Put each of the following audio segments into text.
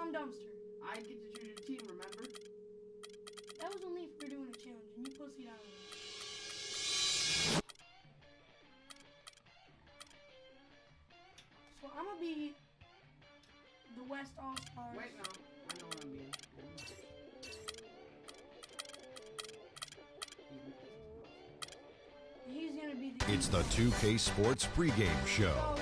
Tom Dumpster. I get to choose your team, remember? That was only if we were doing a challenge, and you pussied out. So I'm gonna be the West All-Stars. Wait, no. I know what I'm being. He's gonna be the... It's the 2K Sports pregame show.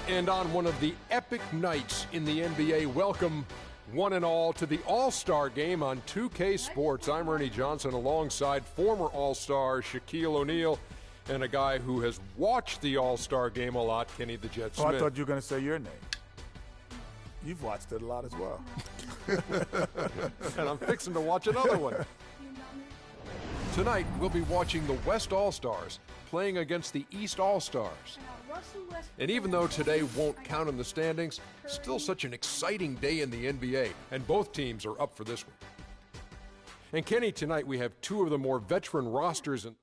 And on one of the epic nights in the NBA, welcome one and all to the All-Star game on 2K Sports. I'm Ernie Johnson alongside former All-Star Shaquille O'Neal and a guy who has watched the All-Star game a lot, Kenny the Jet Smith. Oh, I thought you were going to say your name. You've watched it a lot as well. And I'm fixing to watch another one. Tonight, we'll be watching the West All-Stars playing against the East All-Stars. And even though today won't count in the standings, still such an exciting day in the NBA, and both teams are up for this one. And Kenny, tonight we have two of the more veteran rosters and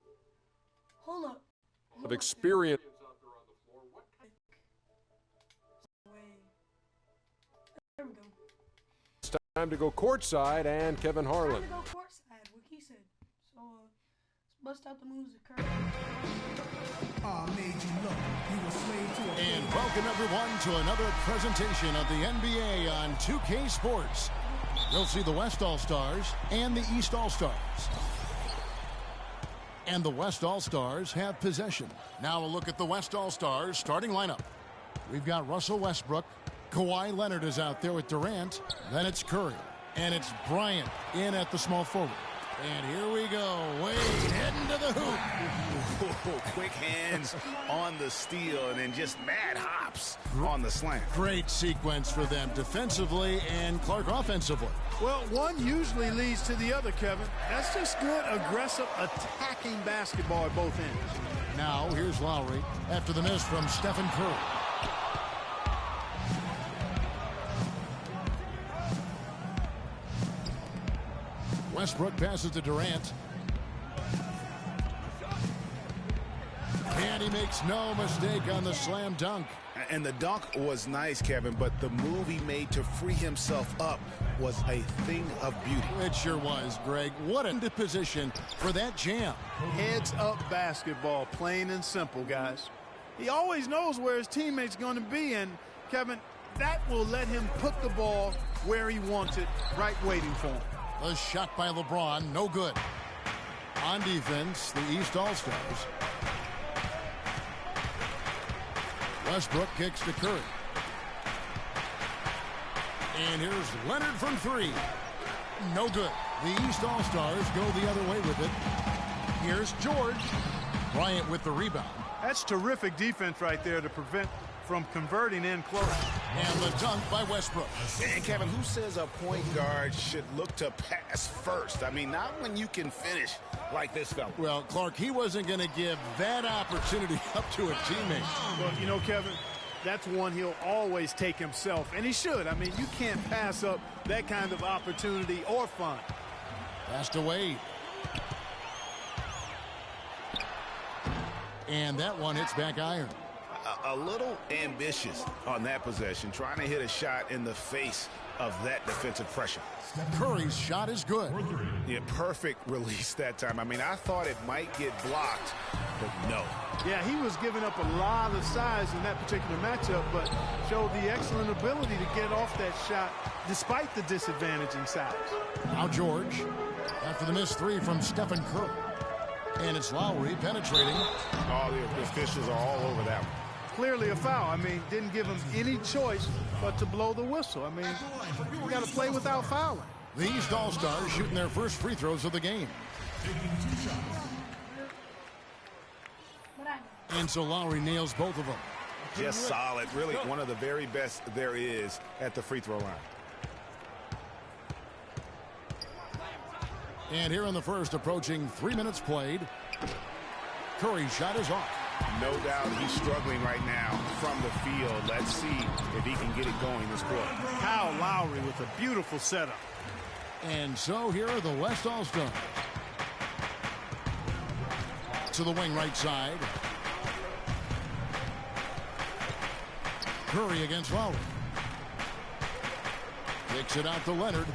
Hold up. of experience. There we go. It's time to go courtside, and Kevin Harlan. Time to go courtside, what he said. So, let's bust out the moves that Curry. And welcome everyone to another presentation of the NBA on 2K Sports. You'll see the West All-Stars and the East All-Stars. And the West All-Stars have possession. Now a look at the West All-Stars starting lineup. We've got Russell Westbrook. Kawhi Leonard is out there with Durant. Then it's Curry. And it's Bryant in at the small forward. And here we go. Wade heading to the hoop. Ooh, quick hands on the steal and then just mad hops on the slam. Great sequence for them defensively and Clark offensively. Well, one usually leads to the other, Kevin. That's just good, aggressive, attacking basketball at both ends. Now, here's Lowry after the miss from Stephen Curry. Westbrook passes to Durant. And he makes no mistake on the slam dunk. And the dunk was nice, Kevin, but the move he made to free himself up was a thing of beauty. It sure was, Greg. What a position for that jam. Heads up basketball, plain and simple, guys. He always knows where his teammate's going to be, and, Kevin, that will let him put the ball where he wants it, right waiting for him. A shot by LeBron, no good. On defense, the East All-Stars. Westbrook kicks to Curry. And here's Leonard from three. No good. The East All-Stars go the other way with it. Here's George. Bryant with the rebound. That's terrific defense right there to prevent from converting in close. And the dunk by Westbrook. And, Kevin, who says a point guard should look to pass first? I mean, not when you can finish like this fella. Well, Clark, he wasn't going to give that opportunity up to a teammate. Well, you know, Kevin, that's one he'll always take himself, and he should. I mean, you can't pass up that kind of opportunity or fun. Pass to Wade. And that one hits back iron. A little ambitious on that possession, trying to hit a shot in the face of that defensive pressure. Curry's shot is good. Yeah, perfect release that time. I mean, I thought it might get blocked, but no. Yeah, he was giving up a lot of size in that particular matchup, but showed the excellent ability to get off that shot despite the disadvantage in size. Now George, after the missed three from Stephen Curry. And it's Lowry penetrating. All the officials are all over that one. Clearly a foul. I mean, didn't give him any choice but to blow the whistle. I mean, you got to play without fouling. The East All-Stars shooting their first free throws of the game. And so Lowry nails both of them. Just solid. Really one of the very best there is at the free throw line. And here in the first, approaching 3 minutes played. Curry's shot is off. No doubt he's struggling right now from the field. Let's see if he can get it going this quarter. Kyle Lowry with a beautiful setup. And so here are the West All-Stars. To the wing right side. Curry against Lowry. Kicks it out to Leonard.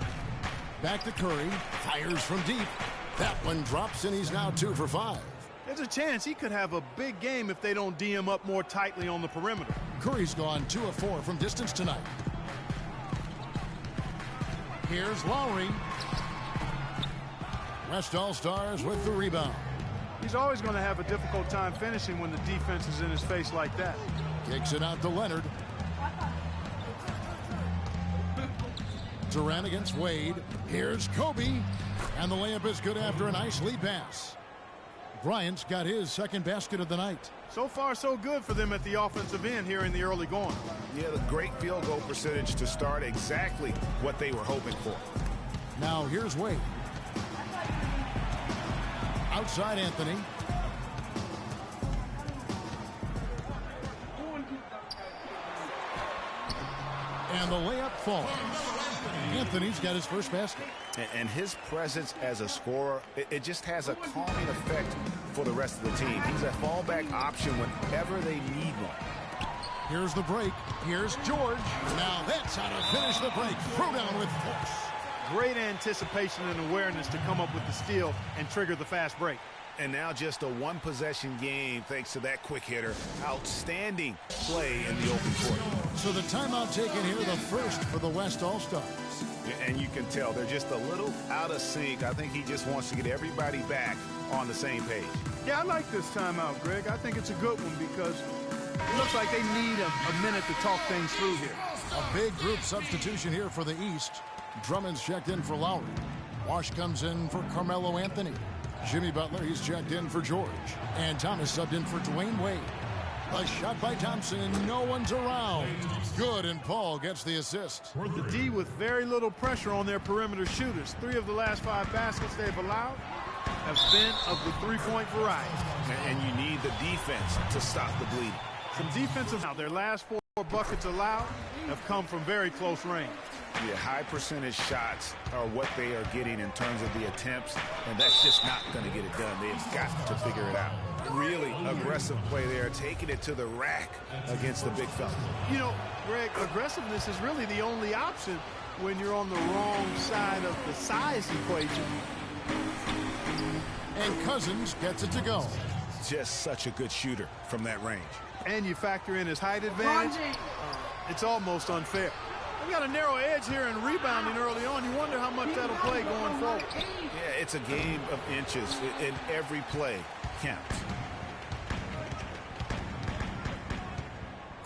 Back to Curry. Fires from deep. That one drops, and he's now 2 for 5. There's a chance he could have a big game if they don't D him up more tightly on the perimeter. Curry's gone 2 of 4 from distance tonight. Here's Lowry. West All-Stars with the rebound. He's always going to have a difficult time finishing when the defense is in his face like that. Kicks it out to Leonard. Durant against Wade. Here's Kobe. And the layup is good after a nice lead pass. Bryant's got his second basket of the night. So far, so good for them at the offensive end here in the early going. Yeah, the great field goal percentage to start exactly what they were hoping for. Now here's Wade. Outside Anthony. And the layup falls. Anthony's got his first basket. And his presence as a scorer, it just has a calming effect for the rest of the team. He's a fallback option whenever they need one. Here's the break. Here's George. Now that's how to finish the break. Throw down with force. Great anticipation and awareness to come up with the steal and trigger the fast break. And now just a one-possession game thanks to that quick hitter. Outstanding play in the open court. So the timeout taken here, the first for the West All-Stars. And you can tell they're just a little out of sync. I think he just wants to get everybody back on the same page. Yeah, I like this timeout, Greg. I think it's a good one because it looks like they need a minute to talk things through here. A big group substitution here for the East. Drummond's checked in for Lowry. Wash comes in for Carmelo Anthony. Jimmy Butler, he's checked in for George. And Thomas subbed in for Dwayne Wade. A shot by Thompson, and no one's around. Good, and Paul gets the assist. The D with very little pressure on their perimeter shooters. 3 of the last 5 baskets they've allowed have been of the three-point variety. And you need the defense to stop the bleeding. Some defensive. Now, their last 4 buckets allowed have come from very close range. Yeah, high percentage shots are what they are getting in terms of the attempts, and that's just not going to get it done. They've got to figure it out. Really aggressive play there, taking it to the rack against the big fella. You know, Greg, aggressiveness is really the only option when you're on the wrong side of the size equation. And Cousins gets it to go. Just such a good shooter from that range. And you factor in his height advantage, it's almost unfair. We got a narrow edge here in rebounding early on. You wonder how much that'll play going forward. Yeah, it's a game of inches, and every play counts.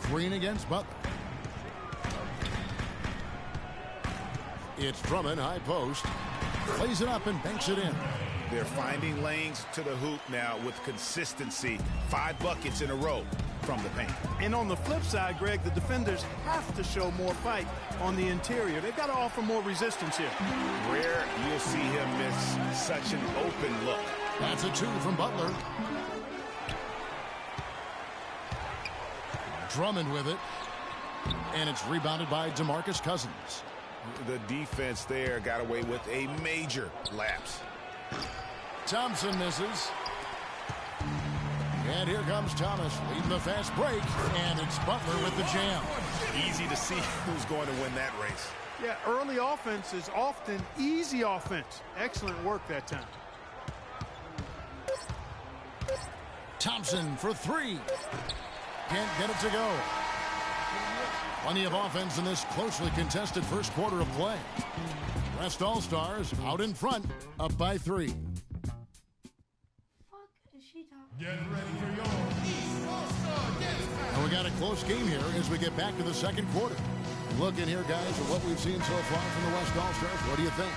Green against Butler. It's Drummond, high post. Plays it up and banks it in. They're finding lanes to the hoop now with consistency. 5 buckets in a row from the paint. And on the flip side, Greg, the defenders have to show more fight on the interior. They've got to offer more resistance here. Rare you'll see him miss such an open look. That's a 2 from Butler. Drummond with it. And it's rebounded by DeMarcus Cousins. The defense there got away with a major lapse. Thompson misses. And here comes Thomas leading the fast break. And it's Butler with the jam. Easy to see who's going to win that race. Yeah, early offense is often easy offense. Excellent work that time. Thompson for 3. Can't get it to go. Plenty of offense in this closely contested first quarter of play. West All-Stars out in front, up by 3. Fuck is she talking? Get ready for your East All-Star Dance Battle. And we got a close game here as we get back to the second quarter. Looking here, guys, at what we've seen so far from the West All-Stars. What do you think?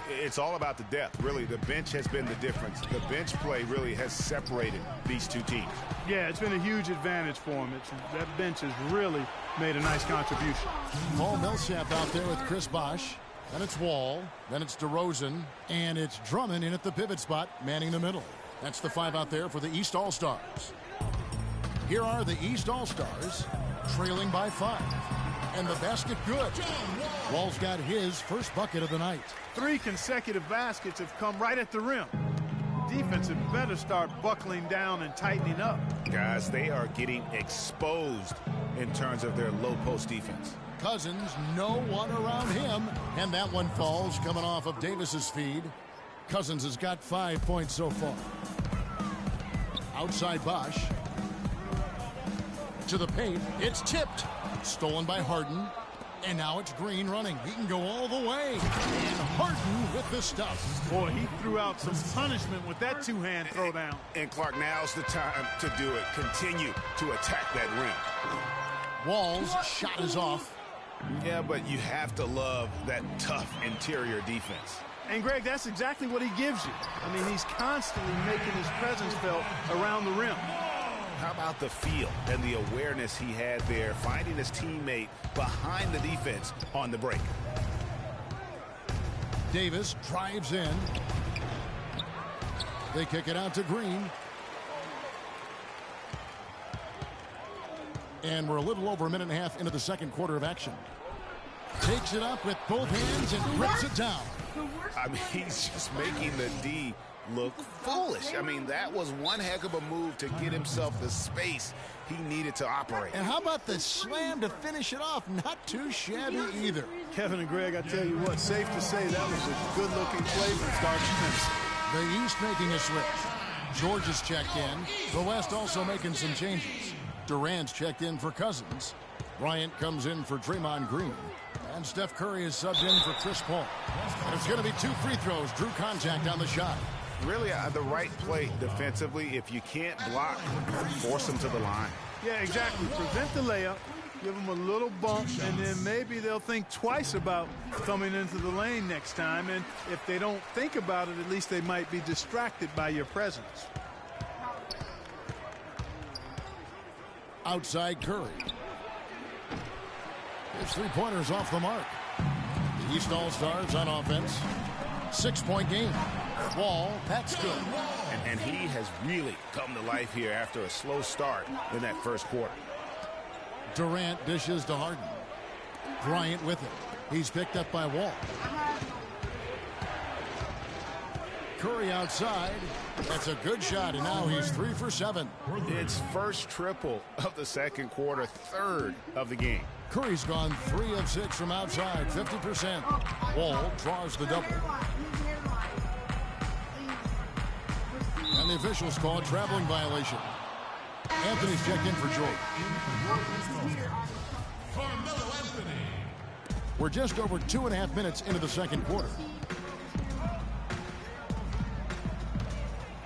It's all about the depth, really. The bench has been the difference. The bench play really has separated these two teams. Yeah, it's been a huge advantage for them. That bench has really made a nice contribution. Paul Millsap out there with Chris Bosh. Then it's Wall. Then it's DeRozan. And it's Drummond in at the pivot spot, manning the middle. That's the 5 out there for the East All-Stars. Here are the East All-Stars, trailing by 5. And the basket good. Wall's got his first bucket of the night. 3 consecutive baskets have come right at the rim. Defense had better start buckling down and tightening up. Guys, they are getting exposed in terms of their low post defense. Cousins, no one around him. And that one falls coming off of Davis's feed. Cousins has got 5 points so far. Outside Bosch. To the paint. It's tipped. Stolen by Harden. And now it's Green running. He can go all the way. And Harden with the stuff. Boy, he threw out some punishment with that two-hand throwdown. And Clark, now's the time to do it. Continue to attack that rim. Wall's shot is off. Yeah, but you have to love that tough interior defense. And, Greg, that's exactly what he gives you. I mean, he's constantly making his presence felt around the rim. How about the feel and the awareness he had there, finding his teammate behind the defense on the break? Davis drives in. They kick it out to Green. And we're a little over a minute and a half into the second quarter of action. Takes it up with both hands and grips it down. I mean, he's just making the D look foolish. I mean, that was one heck of a move to get himself the space he needed to operate. And how about the slam to finish it off? Not too shabby either. Kevin and Greg, I tell you what, safe to say that was a good-looking play from start to finish. The East making a switch. George is checked in. The West also making some changes. Durant's checked in for Cousins. Bryant comes in for Draymond Green. And Steph Curry is subbed in for Chris Paul. And it's going to be 2 free throws. Drew contact on the shot. Really the right play defensively. If you can't block, force them to the line. Yeah, exactly. Prevent the layup, give them a little bump, and then maybe they'll think twice about coming into the lane next time. And if they don't think about it, at least they might be distracted by your presence. Outside Curry. His three-pointers off the mark. The East All-Stars on offense. 6-point game. Wall, that's good. And he has really come to life here after a slow start in that first quarter. Durant dishes to Harden. Bryant with it. He's picked up by Wall. Curry outside. That's a good shot, and now he's 3 for 7. It's first triple of the second quarter, third of the game. Curry's gone 3 of 6 from outside, 50%. Wall draws the double. And the officials call a traveling violation. Anthony's checked in for George. We're just over 2.5 minutes into the second quarter.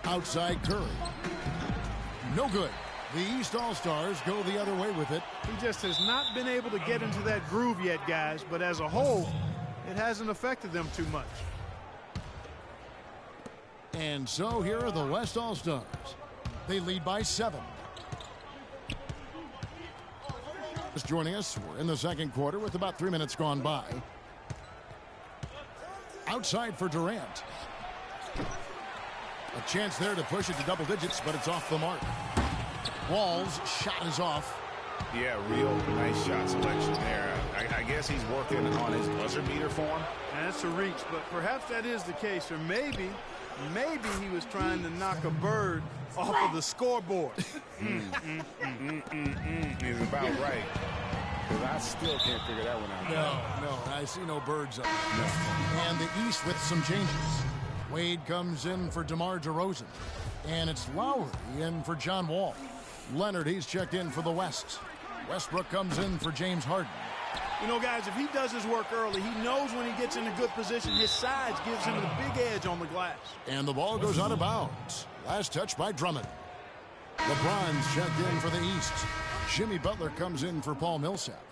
Outside Curry. No good. The East All-Stars go the other way with it. He just has not been able to get into that groove yet, guys. But as a whole, it hasn't affected them too much. And so here are the West All-Stars. They lead by 7. Just joining us, we're in the second quarter with about 3 minutes gone by. Outside for Durant. A chance there to push it to double digits, but it's off the mark. Wall's shot is off. Yeah, real nice shot selection there. I guess he's working on his buzzer beater form. And that's a reach, but perhaps that is the case. Or maybe he was trying to knock a bird off of the scoreboard. He's about right. Because I still can't figure that one out. No, I see no birds up. No. And the East with some changes. Wade comes in for DeMar DeRozan. And it's Lowry in for John Wall. Leonard, he's checked in for the West. Westbrook comes in for James Harden. You know, guys, if he does his work early, he knows when he gets in a good position, his size gives him the big edge on the glass. And the ball goes out of bounds. Last touch by Drummond. LeBron's checked in for the East. Jimmy Butler comes in for Paul Millsap.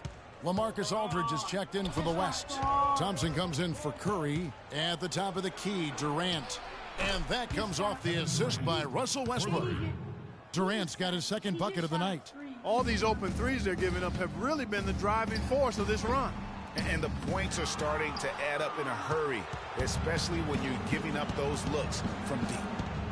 LaMarcus Aldridge is checked in for the West. Thompson comes in for Curry. At the top of the key, Durant. And that comes off the assist by Russell Westbrook. Durant's got his second bucket of the night. All these open threes they're giving up have really been the driving force of this run. And the points are starting to add up in a hurry, especially when you're giving up those looks from deep.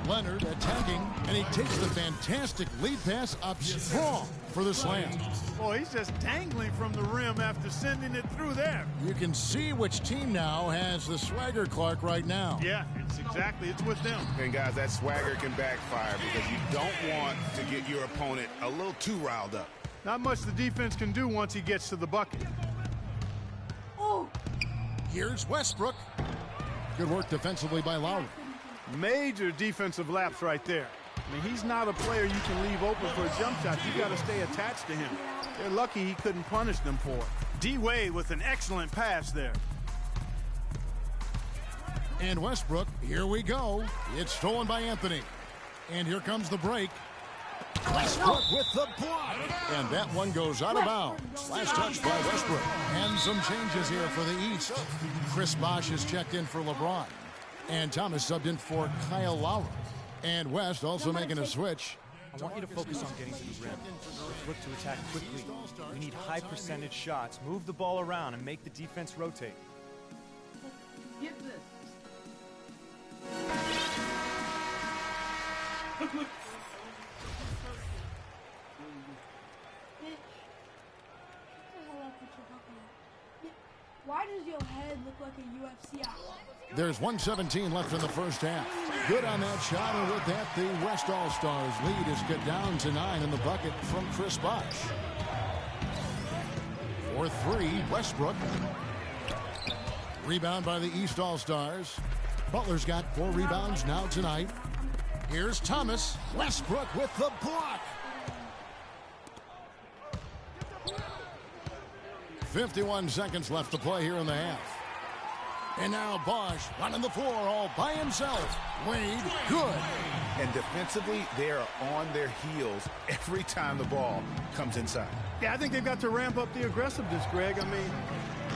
Leonard attacking, and he takes the fantastic lead pass up strong for the slam. Boy, he's just dangling from the rim after sending it through there. You can see which team now has the swagger, Clark, right now. Yeah, it's with them. And guys, that swagger can backfire because you don't want to get your opponent a little too riled up. Not much the defense can do once he gets to the bucket. Here's Westbrook. Good work defensively by Lowry. Major defensive lapse right there. I mean, he's not a player you can leave open for a jump shot. You got to stay attached to him. They're lucky he couldn't punish them for it. D-Wade with an excellent pass there. And Westbrook, here we go. It's stolen by Anthony. And here comes the break. Westbrook with the block. And that one goes out of bounds. Last touch by Westbrook. And some changes here for the East. Chris Bosh has checked in for LeBron. And Thomas subbed in for Kyle Lowry. And West also making a switch. I want you to focus on getting to the rim. Let's look to attack quickly. We need high percentage shots. Move the ball around and make the defense rotate. Get this. Why does your head look like a UFC outlaw? There's 1:17 left in the first half. Good on that shot, and with that, the West All-Stars lead is cut down to 9 in the bucket from Chris Bosh. For 3, Westbrook. Rebound by the East All-Stars. Butler's got 4 rebounds now tonight. Here's Thomas. Westbrook with the block. 51 seconds left to play here in the half. And now Bosh running the floor all by himself. Wade, good. And defensively, they are on their heels every time the ball comes inside. Yeah, I think they've got to ramp up the aggressiveness, Greg. I mean,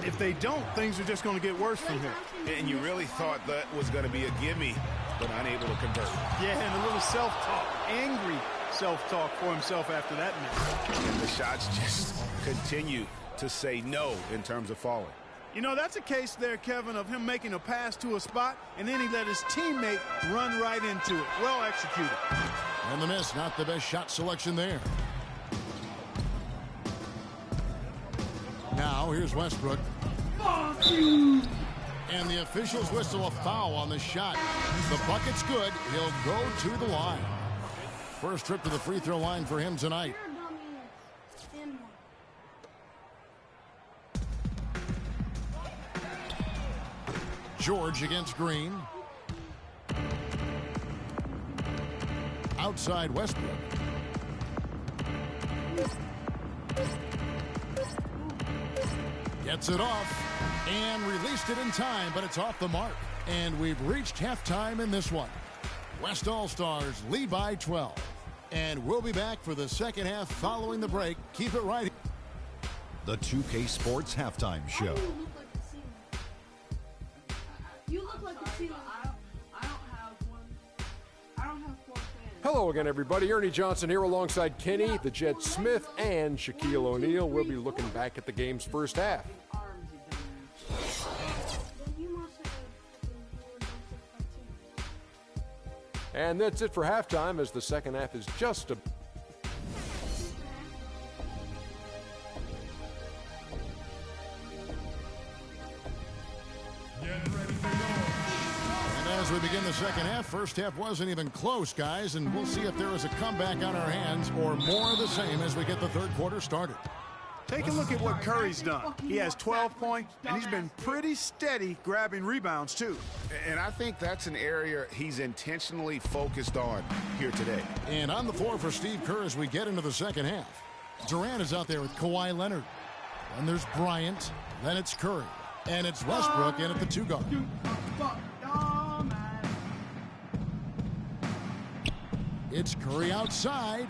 if they don't, things are just going to get worse from here. And you really thought that was going to be a gimme, but unable to convert. Yeah, and a little self-talk, angry self-talk for himself after that match. And the shots just continue to say no in terms of falling. You know, that's a case there, Kevin, of him making a pass to a spot, and then he let his teammate run right into it. Well executed. And the miss, not the best shot selection there. Now, here's Westbrook. And the officials whistle a foul on the shot. The bucket's good. He'll go to the line. First trip to the free throw line for him tonight. George against Green. Outside Westbrook. Gets it off and released it in time, but it's off the mark. And we've reached halftime in this one. West All-Stars lead by 12. And we'll be back for the second half following the break. Keep it right here. The 2K Sports Halftime Show. You look like the ceiling. I don't have one. I don't have 4 fans. Hello again, everybody. Ernie Johnson here alongside Kenny, the Jet Smith, and Shaquille O'Neal. We'll be looking back at the game's first half. And that's it for halftime, as the second half is just a... As we begin the second half, first half wasn't even close, guys, and we'll see if there is a comeback on our hands or more of the same as we get the third quarter started. Take a look at what Curry's done. He has 12 points, and he's been pretty steady grabbing rebounds, too. And I think that's an area he's intentionally focused on here today. And on the floor for Steve Kerr as we get into the second half. Durant is out there with Kawhi Leonard. And there's Bryant. Then it's Curry. And it's Westbrook in at the 2 guard. It's Curry outside,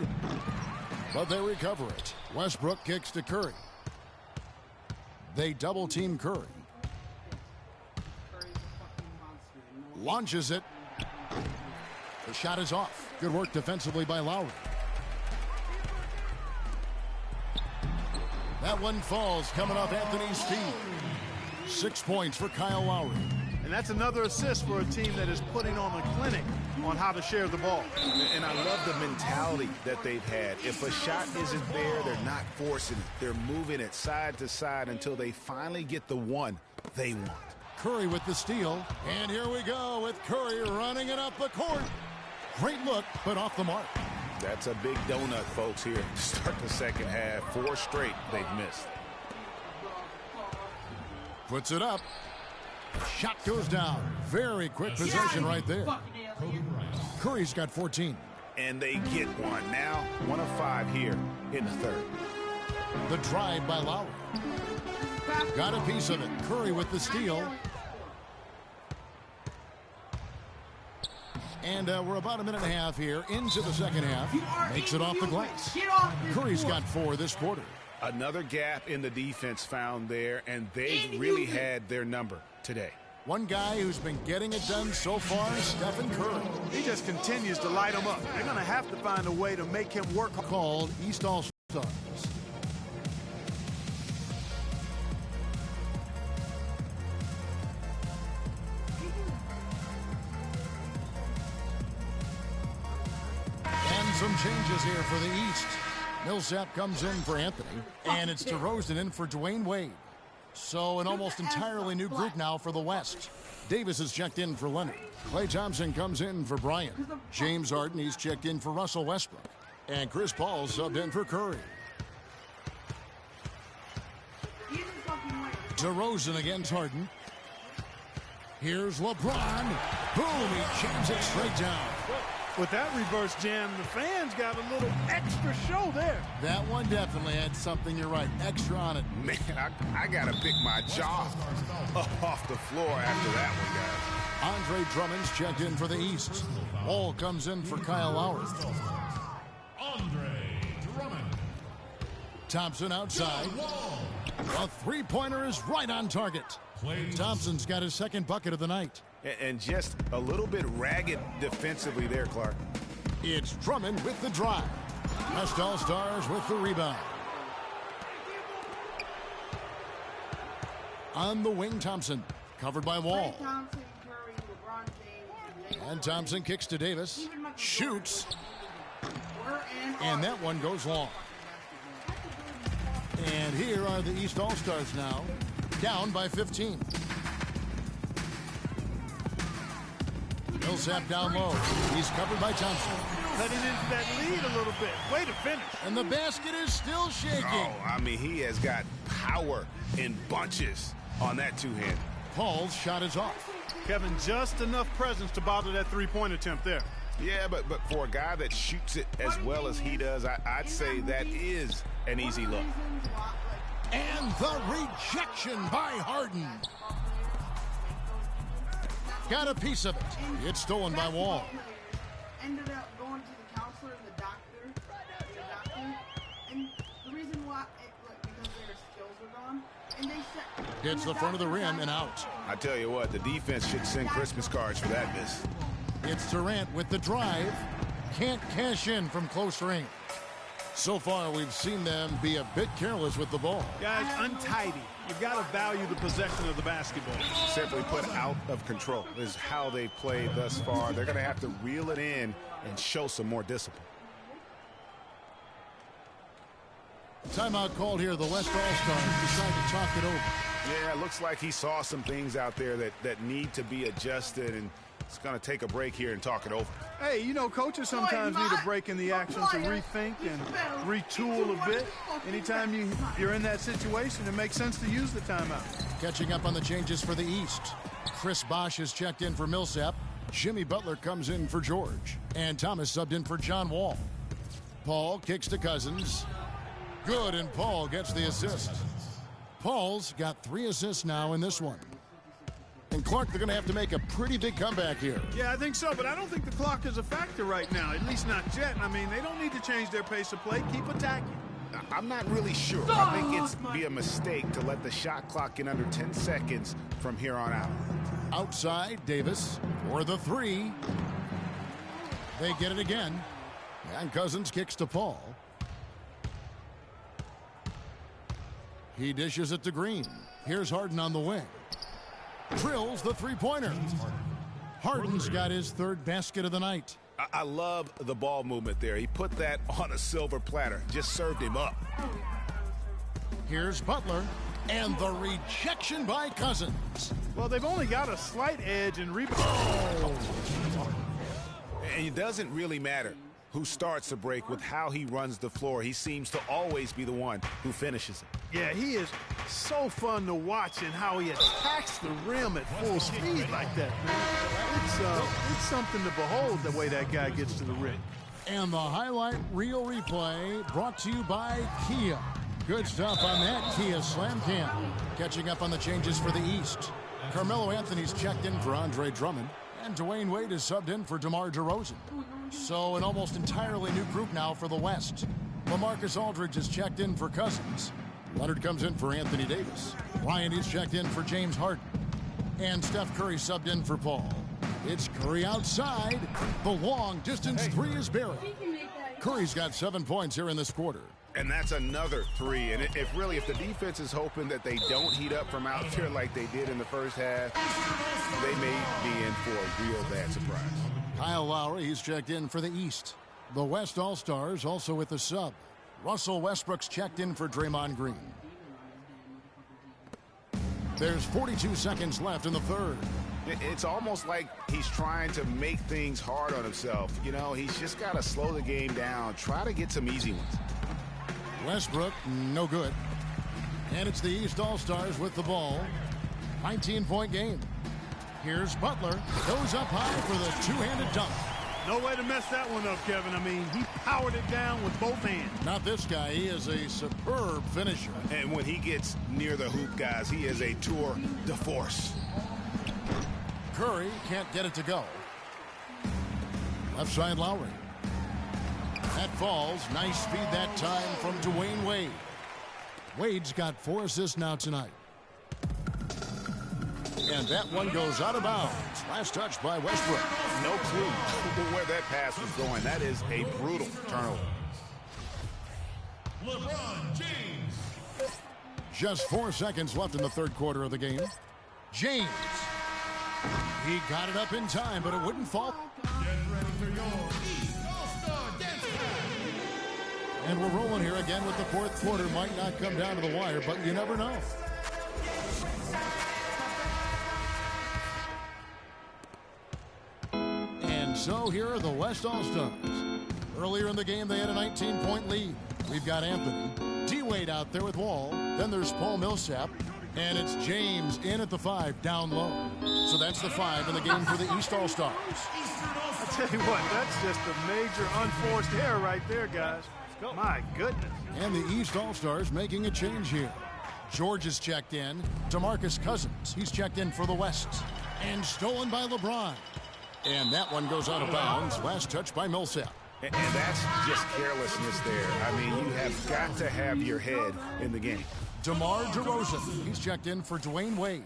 but they recover it. Westbrook kicks to Curry. They double team Curry. Launches it. The shot is off. Good work defensively by Lowry. That one falls coming off Anthony's feet. 6 points for Kyle Lowry. And that's another assist for a team that is putting on a clinic on how to share the ball. And I love the mentality that they've had. If a shot isn't there, they're not forcing it. They're moving it side to side until they finally get the one they want. Curry with the steal. And here we go with Curry running it up the court. Great look, but off the mark. That's a big donut, folks, here to start the second half. 4 straight they've missed. Puts it up. Shot goes down. Very quick possession right there. Curry's got 14. And they get one. Now 1 of 5 here in the third. The drive by Lowry. Got a piece of it. Curry with the steal. And we're about a minute and a half here into the second half. Makes it off the glass. Curry's got 4 this quarter. Another gap in the defense found there, and they've really had their number today. One guy who's been getting it done so far is Stephen Curry. He just continues to light them up. They're going to have to find a way to make him work. Called East All-Stars. And some changes here for the East. Millsap comes in for Anthony, and it's DeRozan in for Dwayne Wade. So an almost entirely new group now for the West. Davis is checked in for Leonard. Klay Thompson comes in for Bryant. James Harden, he's checked in for Russell Westbrook. And Chris Paul subbed in for Curry. DeRozan against Harden. Here's LeBron. Boom, he jams it straight down. With that reverse jam, the fans got a little extra show there. That one definitely had something, you're right, extra on it. Man, I got to pick my jaw off the floor after that one, guys. Andre Drummond's checked in for the East. Wall comes in for Kyle Lowry. Andre Drummond. Thompson outside. A three-pointer is right on target. Thompson's got his second bucket of the night. And just a little bit ragged defensively there, Clark. It's Drummond with the drive. West All-Stars with the rebound. On the wing, Thompson. Covered by Wall. And Thompson kicks to Davis. Shoots. And that one goes long. And here are the East All-Stars now. Down by 15. Millsap down low. He's covered by Thompson. Cutting into that lead a little bit. Way to finish. And the basket is still shaking. Oh, I mean, he has got power in bunches on that two-hand. Paul's shot is off. Kevin, just enough presence to bother that three-point attempt there. Yeah, but for a guy that shoots it as well as he does, I'd say that is an easy look. And the rejection by Harden. Got a piece of it. It's stolen by Wall. Ended up going to the counselor and the doctor. And the reason why, because their skills were gone. And they said, Hits the front of the rim and out. I tell you what, the defense should send Christmas cards for that miss. It's Durant with the drive. Can't cash in from close range. So far, we've seen them be a bit careless with the ball. Guys, untidy. You've got to value the possession of the basketball. Simply put, out of control is how they've played thus far. They're going to have to reel it in and show some more discipline. Timeout called here. The West All-Stars decide to talk it over. Yeah, it looks like he saw some things out there that need to be adjusted, and it's going to take a break here and talk it over. Hey, you know, coaches sometimes need a break in the action to rethink and retool a bit. Anytime you're in that situation, it makes sense to use the timeout. Catching up on the changes for the East. Chris Bosh is checked in for Millsap. Jimmy Butler comes in for George. And Thomas subbed in for John Wall. Paul kicks to Cousins. Good, and Paul gets the assist. Paul's got 3 assists now in this one. And Clark, they're going to have to make a pretty big comeback here. Yeah, I think so, but I don't think the clock is a factor right now, at least not yet. I mean, they don't need to change their pace of play. Keep attacking. I'm not really sure. I think it's be a mistake to let the shot clock in under 10 seconds from here on out. Outside, Davis for the 3. They get it again. And Cousins kicks to Paul. He dishes it to Green. Here's Harden on the wing. Drills the three-pointer. Harden's got his 3rd basket of the night. I love the ball movement there. He put that on a silver platter. Just served him up. Here's Butler. And the rejection by Cousins. Well, they've only got a slight edge in rebound. And it doesn't really matter who starts a break with how he runs the floor. He seems to always be the one who finishes it. Yeah, he is so fun to watch and how he attacks the rim at full speed like that, man. It's something to behold the way that guy gets to the rim. And the highlight reel replay brought to you by Kia. Good stuff on that Kia Slam Cam. Catching up on the changes for the East. Carmelo Anthony's checked in for Andre Drummond. And Dwayne Wade is subbed in for DeMar DeRozan. So an almost entirely new group now for the West. LaMarcus Aldridge is checked in for Cousins. Leonard comes in for Anthony Davis. Ryan is checked in for James Harden. And Steph Curry subbed in for Paul. It's Curry outside. The long distance three is buried. Curry's got 7 points here in this quarter. And that's another three. And if the defense is hoping that they don't heat up from out there like they did in the first half, they may be in for a real bad surprise. Kyle Lowry, he's checked in for the East. The West All-Stars also with the sub. Russell Westbrook's checked in for Draymond Green. There's 42 seconds left in the third. It's almost like he's trying to make things hard on himself. You know, he's just got to slow the game down, try to get some easy ones. Westbrook, no good. And it's the East All-Stars with the ball. 19-point game. Here's Butler. Goes up high for the two-handed dunk. No way to mess that one up, Kevin. I mean, he powered it down with both hands. Not this guy. He is a superb finisher. And when he gets near the hoop, guys, he is a tour de force. Curry can't get it to go. Left side Lowry. That falls. Nice speed that time from Dwayne Wade. Wade's got 4 assists now tonight. And that one goes out of bounds. Last touch by Westbrook. No clue where that pass was going. That is a brutal turnover. LeBron James. Just 4 seconds left in the third quarter of the game. James. He got it up in time, but it wouldn't fall. Get ready for your All-Star Dance. And we're rolling here again with the fourth quarter. Might not come down to the wire, but you never know. And so here are the West All-Stars. Earlier in the game, they had a 19-point lead. We've got Anthony. D-Wade out there with Wall. Then there's Paul Millsap. And it's James in at the 5, down low. So that's the 5 in the game for the East All-Stars. I tell you what, that's just a major unforced error right there, guys. My goodness. And the East All-Stars making a change here. George is checked in. DeMarcus Cousins, he's checked in for the West. And stolen by LeBron. And that one goes out of bounds. Last touch by Millsap. And that's just carelessness there. I mean, you have got to have your head in the game. DeMar DeRozan, he's checked in for Dwayne Wade.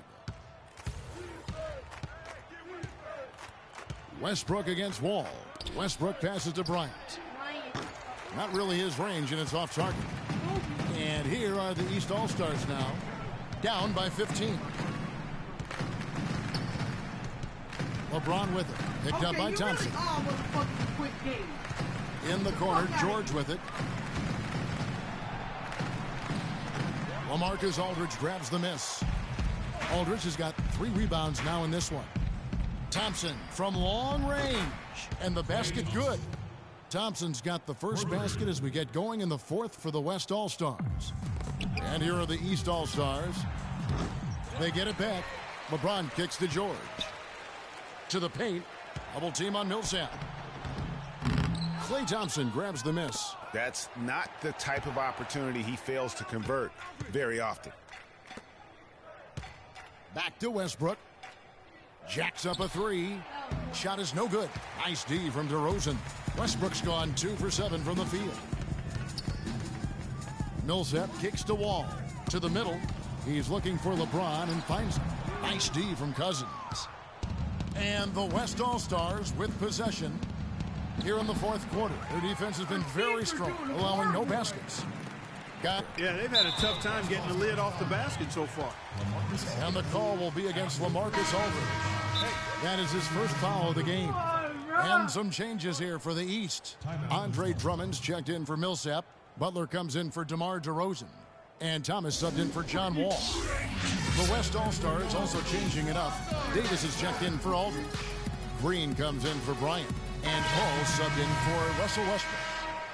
Westbrook against Wall. Westbrook passes to Bryant. Not really his range, and it's off target. And here are the East All-Stars now, down by 15. LeBron with it, picked up by Thompson. In the corner, George with it. LaMarcus Aldridge grabs the miss. Aldridge has got 3 rebounds now in this one. Thompson from long range. And the basket good. Thompson's got the first basket as we get going in the fourth for the West All-Stars. And here are the East All-Stars. They get it back. LeBron kicks to George. To the paint. Double team on Millsap. Klay Thompson grabs the miss. That's not the type of opportunity he fails to convert very often. Back to Westbrook. Jacks up a 3. Shot is no good. Nice D from DeRozan. Westbrook's gone 2 for 7 from the field. Millsap kicks to Wall. To the middle. He's looking for LeBron and finds him. Nice D from Cousins. And the West All-Stars with possession here in the fourth quarter. Their defense has been very strong, allowing no baskets. Yeah, they've had a tough time getting the lid off the basket so far. And the call will be against LaMarcus Aldridge. That is his first foul of the game. And some changes here for the East. Andre Drummond's checked in for Millsap. Butler comes in for DeMar DeRozan. And Thomas subbed in for John Wall. The West All-Stars also changing it up. Davis is checked in for Aldridge. Green comes in for Bryant. And Paul subbed in for Russell Westbrook.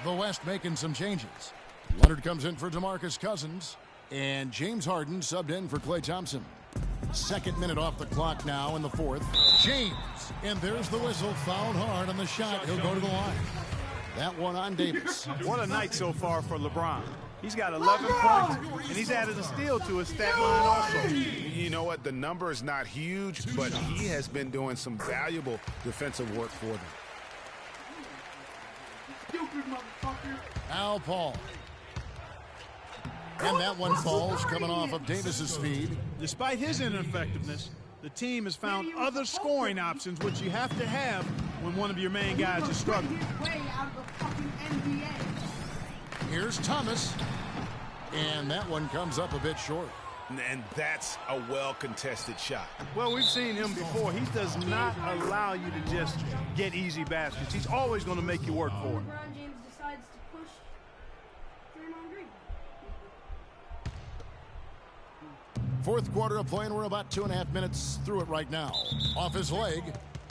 The West making some changes. Leonard comes in for DeMarcus Cousins. And James Harden subbed in for Klay Thompson. Second minute off the clock now in the fourth. James. And there's the whistle. Fouled hard on the shot. He'll go to the line. That one on Davis. What a night so far for LeBron. He's got 11 points, and he's added a steal to his stat line also. You know what? The number is not huge, but he has been doing some valuable defensive work for them. Stupid motherfucker. Al Paul. And that one falls coming off of Davis's speed. Despite his ineffectiveness, the team has found other scoring options, which you have to have when one of your main guys is struggling. Way out of the fucking NBA. Here's Thomas. And that one comes up a bit short. And that's a well-contested shot. Well, we've seen him before. He does not allow you to just get easy baskets. He's always going to make you work for it. LeBron James decides to push Draymond Green. Fourth quarter of play, and we're about 2.5 minutes through it right now. Off his leg,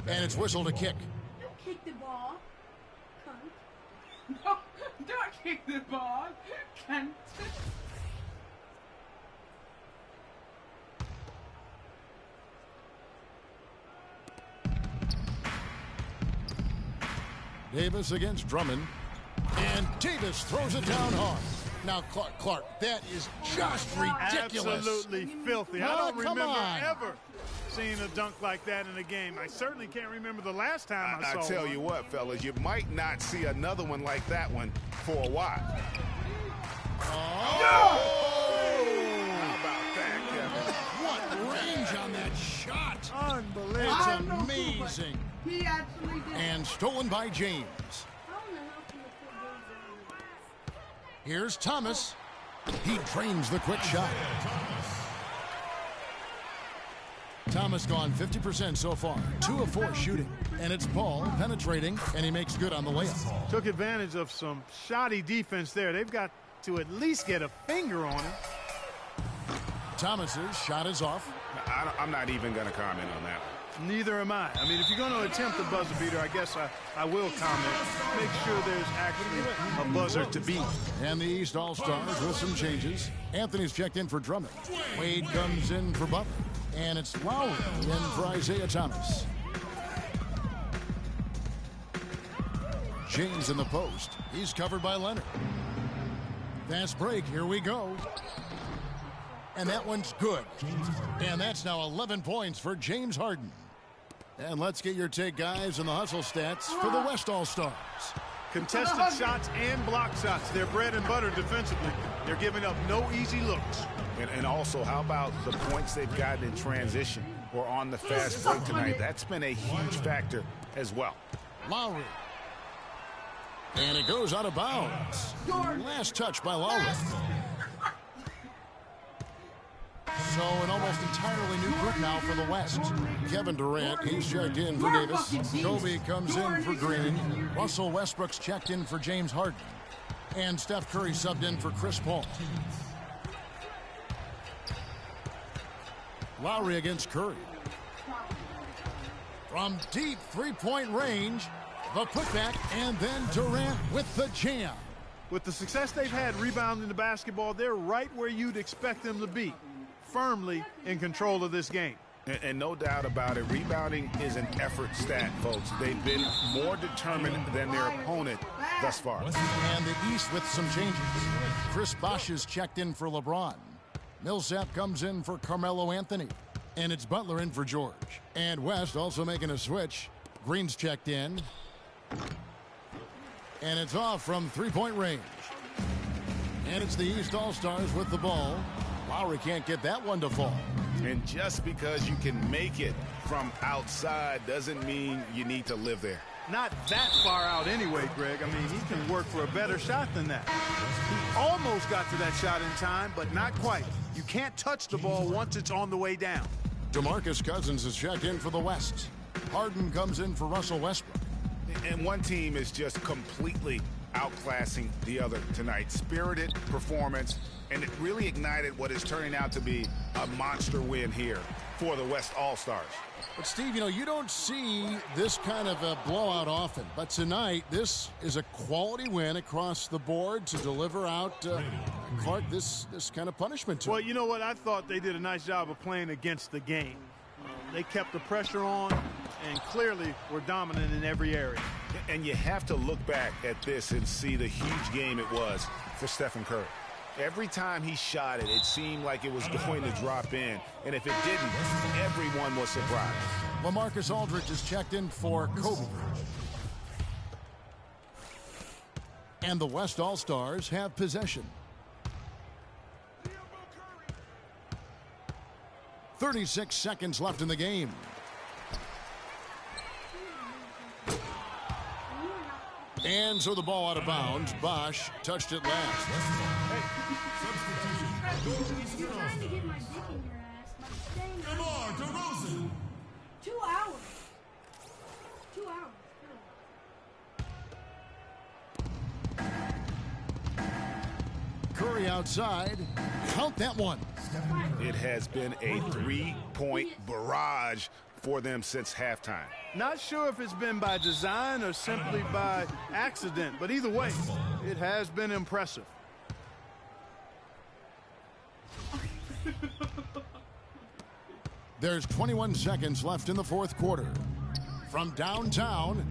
and it's whistled to kick. Don't kick the ball, cunt. No, don't kick the ball. Can't. Davis against Drummond. And Davis throws it down hard. Now, Clark, that is just ridiculous. Absolutely filthy. I Oh, don't come remember on. ever seeing a dunk like that in a game. I certainly can't remember the last time I saw I tell one. you what, fellas, you might not see another one like that one for a while. Oh! How about that, Kevin? What range on that shot. Unbelievable. It's I don't know, amazing. but he actually did. And stolen by James. How in the hell can the full games are? Here's Thomas. He drains the quick shot. Thomas gone 50% so far. 2 of 4 shooting. And it's Paul penetrating, and he makes good on the layup. Took advantage of some shoddy defense there. They've got to at least get a finger on him. Thomas's shot is off. I'm not even going to comment on that one. Neither am I. I mean, if you're going to attempt a buzzer beater, I guess I will comment. Make sure there's actually a buzzer to beat. And the East All-Stars with some changes. Anthony's checked in for Drummond. Wade comes in for Butler. And it's Lowry in for Isaiah Thomas. James in the post. He's covered by Leonard. Fast break. Here we go. And that one's good. And that's now 11 points for James Harden. And let's get your take, guys, on the hustle stats for the West All-Stars. Contested shots and block shots. They're bread and butter defensively. They're giving up no easy looks. And also, how about the points they've gotten in transition or on the fast break tonight? That's been a huge factor as well. Lowry. And it goes out of bounds. Last touch by Lowry. So an almost entirely new group now for the West. Kevin Durant, he's checked in for Davis. Kobe comes in for Green. Russell Westbrook's checked in for James Harden. And Steph Curry subbed in for Chris Paul. Lowry against Curry. From deep three-point range, the putback, and then Durant with the jam. With the success they've had rebounding the basketball, they're right where you'd expect them to be, firmly in control of this game. And no doubt about it, rebounding is an effort stat, folks. They've been more determined than their opponent thus far. And the East with some changes. Chris Bosh is checked in for LeBron. Millsap comes in for Carmelo Anthony. And it's Butler in for George. And West also making a switch. Green's checked in. And it's off from three-point range. And it's the East All-Stars with the ball. Lowry can't get that one to fall. And just because you can make it from outside doesn't mean you need to live there. Not that far out anyway, Greg. I mean, he can work for a better shot than that. He almost got to that shot in time, but not quite. You can't touch the ball once it's on the way down. DeMarcus Cousins is checked in for the West. Harden comes in for Russell Westbrook. And one team is just completely outclassing the other tonight. Spirited performance, and it really ignited what is turning out to be a monster win here for the West All-Stars. But, Steve, you know, you don't see this kind of a blowout often. But tonight, this is a quality win across the board to deliver out, Clark, this kind of punishment to Well, him. you know what? I thought they did a nice job of playing against the game. They kept the pressure on and clearly were dominant in every area. And you have to look back at this and see the huge game it was for Stephen Curry. Every time he shot it, it seemed like it was going to drop in. And if it didn't, everyone was surprised. LaMarcus Aldridge is checked in for Kobe. And the West All-Stars have possession. 36 seconds left in the game. And so the ball out of bounds. Bosch touched it last. You're trying to get my dick in your ass by staying DeMar DeRozan. 2 hours. 2 hours. Curry outside. Count that one. It has been a three-point barrage for them since halftime. Not sure if it's been by design or simply by accident, but either way, it has been impressive. There's 21 seconds left in the fourth quarter. From downtown,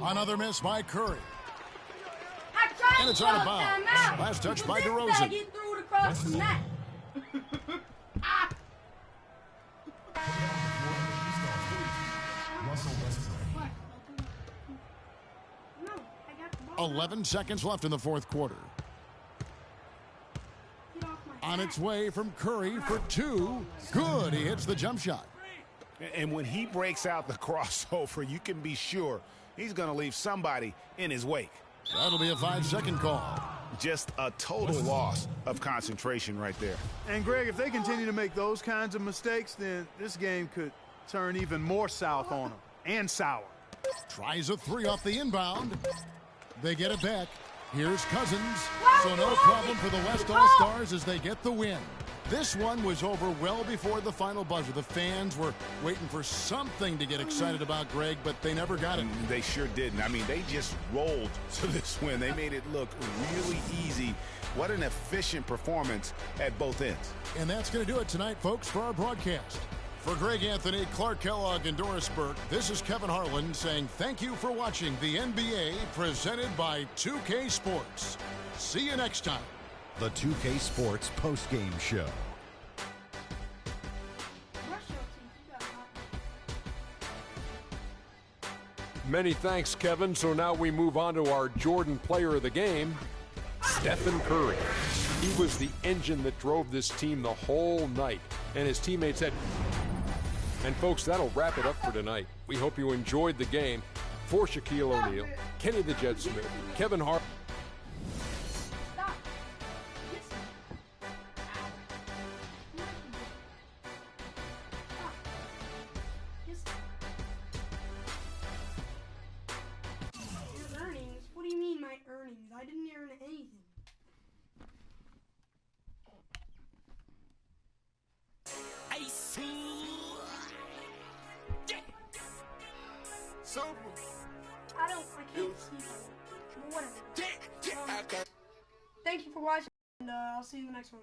another miss by Curry. And it's out of bounds. Last touch by DeRozan. He threw it across the net. No, I got the ball. 11 seconds left in the fourth quarter. Get off my On back. its way from Curry for two. Good. He hits the jump shot. And when he breaks out the crossover, you can be sure he's going to leave somebody in his wake. That'll be a 5-second call. Just a total loss of concentration right there. And, Greg, if they continue to make those kinds of mistakes, then this game could turn even more south on them, and sour. Tries a three off the inbound. They get it back. Here's Cousins. So no problem for the West All-Stars as they get the win. This one was over well before the final buzzer. The fans were waiting for something to get excited about, Greg, but they never got it. They sure didn't. I mean, they just rolled to this win. They made it look really easy. What an efficient performance at both ends. And that's going to do it tonight, folks, for our broadcast. For Greg Anthony, Clark Kellogg, and Doris Burke, this is Kevin Harlan saying thank you for watching the NBA presented by 2K Sports. See you next time. The 2K Sports postgame show. Many thanks, Kevin. So now we move on to our Jordan player of the game, Stephen Curry. He was the engine that drove this team the whole night, and his teammates had. And folks, that'll wrap it up for tonight. We hope you enjoyed the game. For Shaquille O'Neal, Kenny the Jet Smith, Kevin Hart. Stop. Yes. Stop. Yes. Your earnings? What do you mean my earnings? I didn't earn anything. I can't see. Whatever. Thank you for watching, and I'll see you in the next one.